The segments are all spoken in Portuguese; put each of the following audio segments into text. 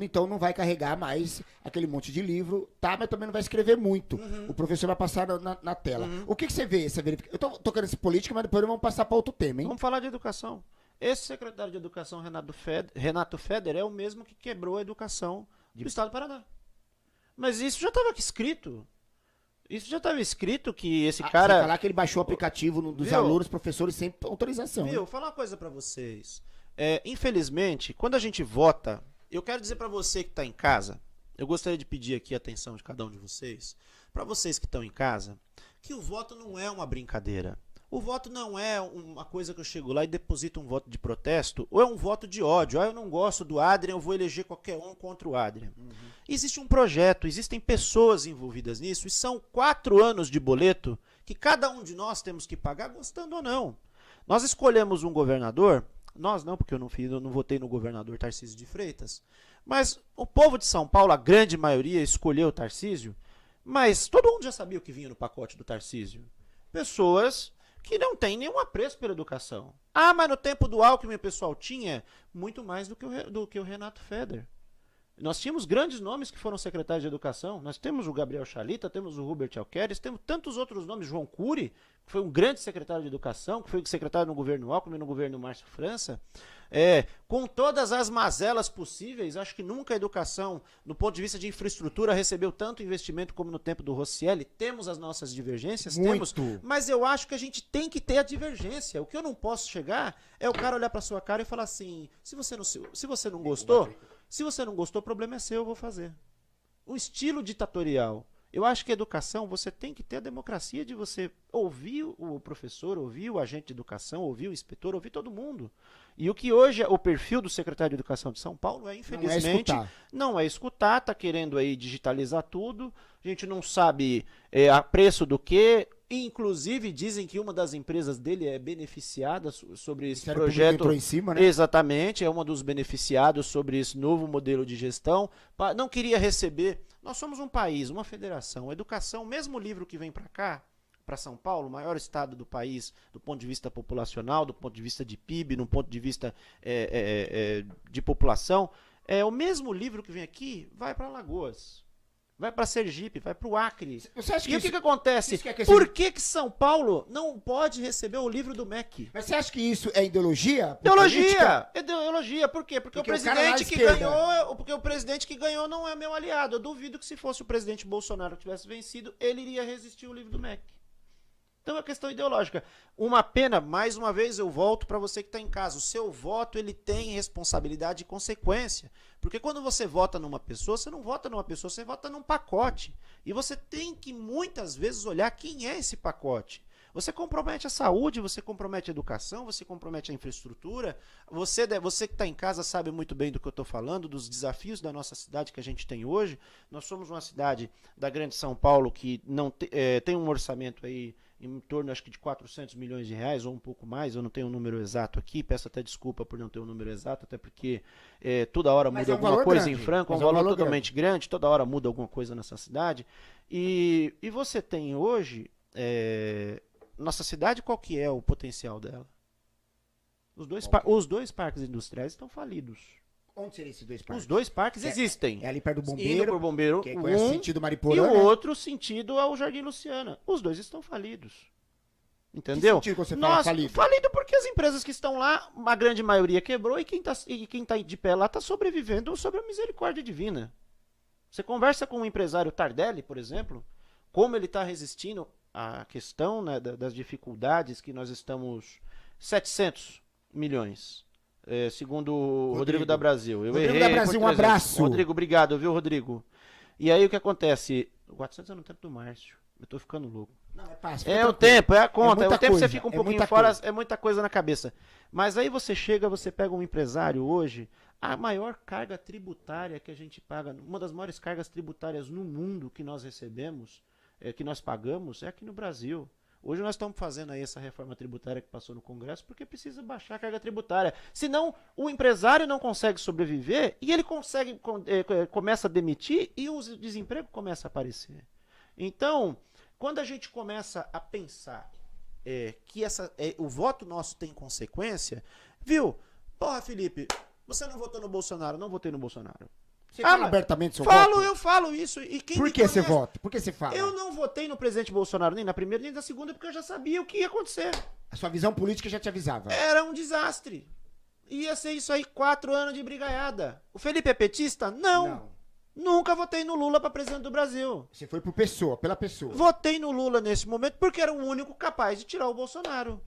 aluno, então não vai carregar mais aquele monte de livro, tá? Mas também não vai escrever muito. O professor vai passar na tela. O que você vê? Eu tô tocando esse política, mas depois vamos passar para outro tema, hein? Vamos falar de educação. Esse secretário de Educação, Renato Feder, é o mesmo que quebrou a educação do Estado do Paraná. Mas isso já estava escrito. Isso já estava escrito que esse cara... Sem falar que ele baixou o aplicativo dos alunos, professores, sem autorização. Viu, vou falar uma coisa para vocês. Infelizmente, quando a gente vota, eu quero dizer para você que está em casa, eu gostaria de pedir aqui a atenção de cada um de vocês, para vocês que estão em casa, que o voto não é uma brincadeira. O voto não é uma coisa que eu chego lá e deposito um voto de protesto, ou é um voto de ódio. Eu não gosto do Adrian, eu vou eleger qualquer um contra o Adrian. Existe um projeto, existem pessoas envolvidas nisso, e são 4 anos de boleto que cada um de nós temos que pagar, gostando ou não. Nós escolhemos um governador, nós não, porque eu não votei no governador Tarcísio de Freitas, mas o povo de São Paulo, a grande maioria, escolheu o Tarcísio, mas todo mundo já sabia o que vinha no pacote do Tarcísio. Pessoas que não têm nenhum apreço pela educação. Ah, mas no tempo do Alckmin o pessoal tinha muito mais do que o Renato Feder. Nós tínhamos grandes nomes que foram secretários de educação. Nós temos o Gabriel Chalita, temos o Hubert Alqueires, temos tantos outros nomes. João Cury, que foi um grande secretário de educação, que foi secretário no governo Alckmin, no governo Márcio França. Com todas as mazelas possíveis, acho que nunca a educação, no ponto de vista de infraestrutura, recebeu tanto investimento como no tempo do Roscielli. Temos as nossas divergências, temos, mas eu acho que a gente tem que ter a divergência. O que eu não posso chegar é o cara olhar para sua cara e falar assim, se você não gostou, o problema é seu, eu vou fazer. Um estilo ditatorial. Eu acho que a educação, você tem que ter a democracia de você ouvir o professor, ouvir o agente de educação, ouvir o inspetor, ouvir todo mundo. E o que hoje é o perfil do secretário de Educação de São Paulo infelizmente, não é escutar, tá querendo aí digitalizar tudo, a gente não sabe a preço do que, inclusive dizem que uma das empresas dele é beneficiada sobre esse projeto. Entrou em cima, né? Exatamente, é uma dos beneficiados sobre esse novo modelo de gestão. Não queria receber. Nós somos um país, uma federação. A educação, mesmo o livro que vem para cá, para São Paulo, o maior estado do país, do ponto de vista populacional, do ponto de vista de PIB, do ponto de vista de população, o mesmo livro que vem aqui vai para Alagoas, vai para Sergipe, vai para o Acre. E o que acontece? Por que São Paulo não pode receber o livro do MEC? Mas você acha que isso é ideologia? Ideologia. Por quê? Porque o presidente que ganhou não é meu aliado. Eu duvido que se fosse o presidente Bolsonaro que tivesse vencido, ele iria resistir ao livro do MEC. Então é questão ideológica. Uma pena, mais uma vez eu volto para você que está em casa. O seu voto ele tem responsabilidade e consequência. Porque quando você vota numa pessoa, você não vota numa pessoa, você vota num pacote. E você tem que muitas vezes olhar quem é esse pacote. Você compromete a saúde, você compromete a educação, você compromete a infraestrutura. Você que está em casa sabe muito bem do que eu estou falando, dos desafios da nossa cidade que a gente tem hoje. Nós somos uma cidade da grande São Paulo que não tem um orçamento aí em torno, acho que de 400 milhões de reais ou um pouco mais, eu não tenho o número exato aqui, peço até desculpa por não ter o número exato, até porque toda hora muda alguma coisa em Franca, é um valor totalmente grande, toda hora muda alguma coisa nessa cidade. E você tem hoje, nossa cidade, qual que é o potencial dela? Os dois parques industriais estão falidos. Onde seriam esses dois parques? Os dois parques existem. É ali perto do Bombeiro, indo por Bombeiro que conhece o sentido Mariporã, e o outro sentido é o Jardim Luciana. Os dois estão falidos. Entendeu? Que sentido você fala falido? Falido porque as empresas que estão lá, a grande maioria quebrou e quem tá de pé lá está sobrevivendo sobre a misericórdia divina. Você conversa com um empresário Tardelli, por exemplo, como ele está resistindo à questão, né, das dificuldades que nós estamos... 700 milhões. Segundo o Rodrigo da Brasil. Rodrigo da Brasil, um abraço. Rodrigo, obrigado, viu, Rodrigo? E aí o que acontece? 400 é no tempo do Márcio. Eu tô ficando louco. Não, é fácil. O tempo, é a conta. É o tempo coisa, você fica um pouquinho fora, é muita coisa na cabeça. Mas aí você chega, você pega um empresário hoje, a maior carga tributária que a gente paga, uma das maiores cargas tributárias no mundo que nós recebemos, que nós pagamos, é aqui no Brasil. Hoje nós estamos fazendo aí essa reforma tributária que passou no Congresso porque precisa baixar a carga tributária. Senão o empresário não consegue sobreviver e ele começa a demitir e o desemprego começa a aparecer. Então, quando a gente começa a pensar que o voto nosso tem consequência, viu? Porra, Felipe, você não votou no Bolsonaro? Não votei no Bolsonaro. Você fala abertamente seu Falo, voto? eu falo isso. E quem Por me que você conhece- vota? Por que você fala? Eu não votei no presidente Bolsonaro nem na primeira nem na segunda porque eu já sabia o que ia acontecer. A sua visão política já te avisava. Era um desastre. Ia ser isso aí, 4 anos de brigaiada. O Felipe é petista? Não. Nunca votei no Lula para presidente do Brasil. Você foi por pessoa, pela pessoa. Votei no Lula nesse momento porque era o único capaz de tirar o Bolsonaro.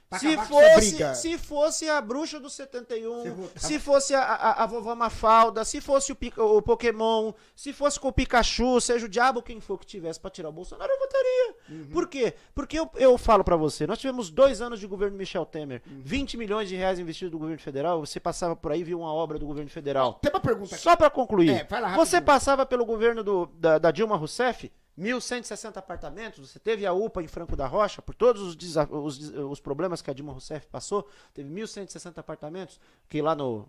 Pra Se acabar com essa briga. se fosse a bruxa do 71, Você votava. se fosse a vovó Mafalda, se fosse o Pokémon, se fosse com o Pikachu, seja o diabo quem for que tivesse pra tirar o Bolsonaro, eu votaria. Por quê? Porque eu falo pra você, nós tivemos 2 anos de governo Michel Temer, 20 milhões de reais investidos do governo federal, você passava por aí e via uma obra do governo federal. Tem uma pergunta aqui. Só pra concluir, Vai lá, rapidinho. você passava pelo governo da Dilma Rousseff, 1.160 apartamentos, você teve a UPA em Franco da Rocha, por todos os problemas que a Dilma Rousseff passou, teve 1.160 apartamentos, que lá no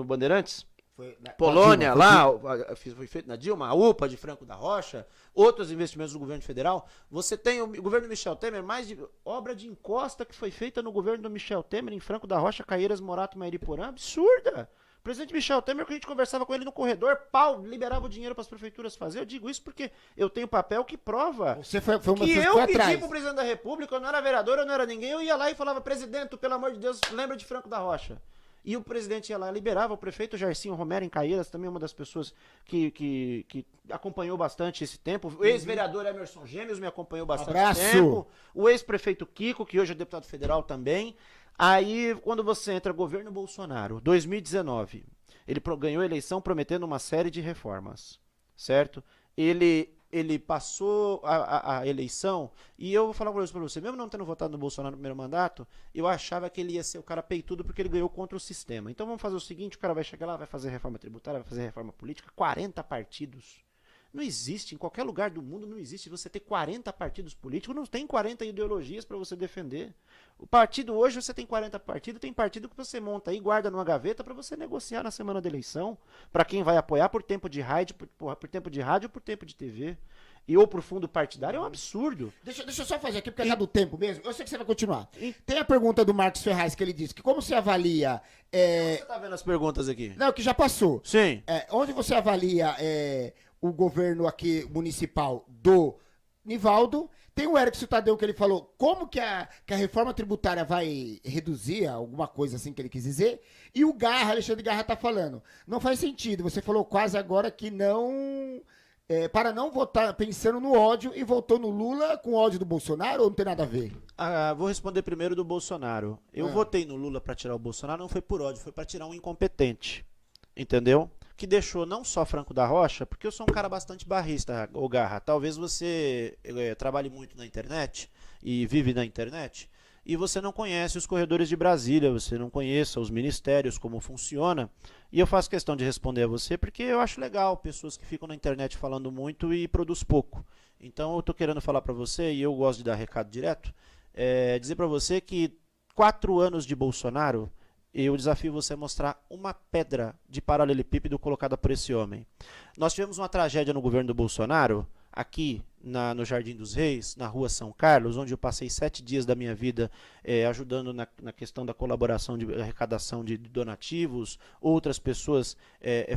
Bandeirantes, Foi na- Polônia, na Dilma, foi feito na Dilma, a UPA de Franco da Rocha, outros investimentos do governo federal. Você tem o governo do Michel Temer, mais de obra de encosta que foi feita no governo do Michel Temer, em Franco da Rocha, Caieiras, Morato, Mairiporã, absurda. O presidente Michel Temer, que a gente conversava com ele no corredor, liberava o dinheiro para as prefeituras fazer. Eu digo isso porque eu tenho papel que prova Você foi uma que das eu foi pedi atrás. pro presidente da República, eu não era vereador, eu não era ninguém, eu ia lá e falava, presidente, pelo amor de Deus, lembra de Franco da Rocha. E o presidente ia lá e liberava. O prefeito Jairzinho Romero em Caieiras, também uma das pessoas que acompanhou bastante esse tempo. O ex-vereador Emerson Gêmeos me acompanhou bastante Abraço. tempo. O ex-prefeito Kiko, que hoje é deputado federal também. Aí, quando você entra governo Bolsonaro, 2019, ele ganhou a eleição prometendo uma série de reformas, certo? Ele passou a eleição, e eu vou falar pra você, mesmo não tendo votado no Bolsonaro no primeiro mandato, eu achava que ele ia ser o cara peitudo porque ele ganhou contra o sistema. Então vamos fazer o seguinte, o cara vai chegar lá, vai fazer reforma tributária, vai fazer reforma política, 40 partidos. Não existe, em qualquer lugar do mundo não existe você ter 40 partidos políticos, não tem 40 ideologias para você defender. O partido hoje você tem 40 partidos, tem partido que você monta aí, guarda numa gaveta para você negociar na semana da eleição, para quem vai apoiar por tempo de rádio, por tempo de rádio ou por tempo de TV. E ou por fundo partidário é um absurdo. Deixa eu só fazer aqui, porque é do tempo mesmo. Eu sei que você vai continuar. Tem a pergunta do Marcos Ferraz, que ele disse que como você avalia... Você tá vendo as perguntas aqui? Não, que já passou. Sim. Onde você avalia o governo aqui municipal do Nivaldo? Tem o Erickson Tadeu que ele falou como que a reforma tributária vai reduzir, alguma coisa assim que ele quis dizer. E o Alexandre Garra tá falando. Não faz sentido. Você falou quase agora que não... para não votar pensando no ódio e votou no Lula com ódio do Bolsonaro ou não tem nada a ver? Vou responder primeiro do Bolsonaro. Eu votei no Lula para tirar o Bolsonaro, não foi por ódio, foi para tirar um incompetente. Entendeu? Que deixou não só Franco da Rocha, porque eu sou um cara bastante barrista, ô Garra. Talvez você trabalhe muito na internet e vive na internet e você não conhece os corredores de Brasília, você não conheça os ministérios, como funciona. E eu faço questão de responder a você porque eu acho legal pessoas que ficam na internet falando muito e produz pouco. Então eu tô querendo falar para você, e eu gosto de dar recado direto, dizer para você que 4 anos de Bolsonaro, eu desafio você a mostrar uma pedra de paralelepípedo colocada por esse homem. Nós tivemos uma tragédia no governo do Bolsonaro, aqui no Jardim dos Reis, na rua São Carlos, onde eu passei 7 dias da minha vida ajudando na questão da colaboração de arrecadação de donativos. Outras pessoas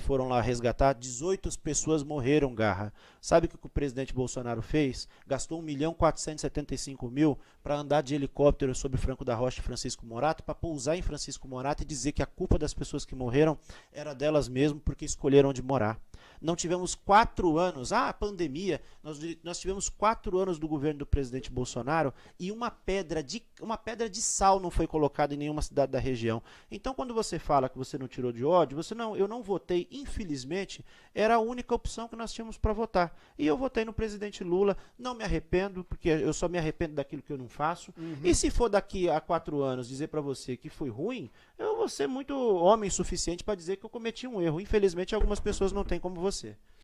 foram lá resgatar. 18 pessoas morreram, Garra. Sabe o que o presidente Bolsonaro fez? Gastou 1.475.000 para andar de helicóptero sobre Franco da Rocha e Francisco Morato, para pousar em Francisco Morato e dizer que a culpa das pessoas que morreram era delas mesmo porque escolheram onde morar. Não tivemos 4 anos, a pandemia, nós tivemos 4 anos do governo do presidente Bolsonaro e uma pedra de sal não foi colocada em nenhuma cidade da região. Então, quando você fala que você não tirou de ódio, eu não votei, infelizmente, era a única opção que nós tínhamos para votar. E eu votei no presidente Lula, não me arrependo, porque eu só me arrependo daquilo que eu não faço. E se for daqui a 4 anos dizer para você que foi ruim, eu vou ser muito homem suficiente para dizer que eu cometi um erro. Infelizmente, algumas pessoas não têm como você.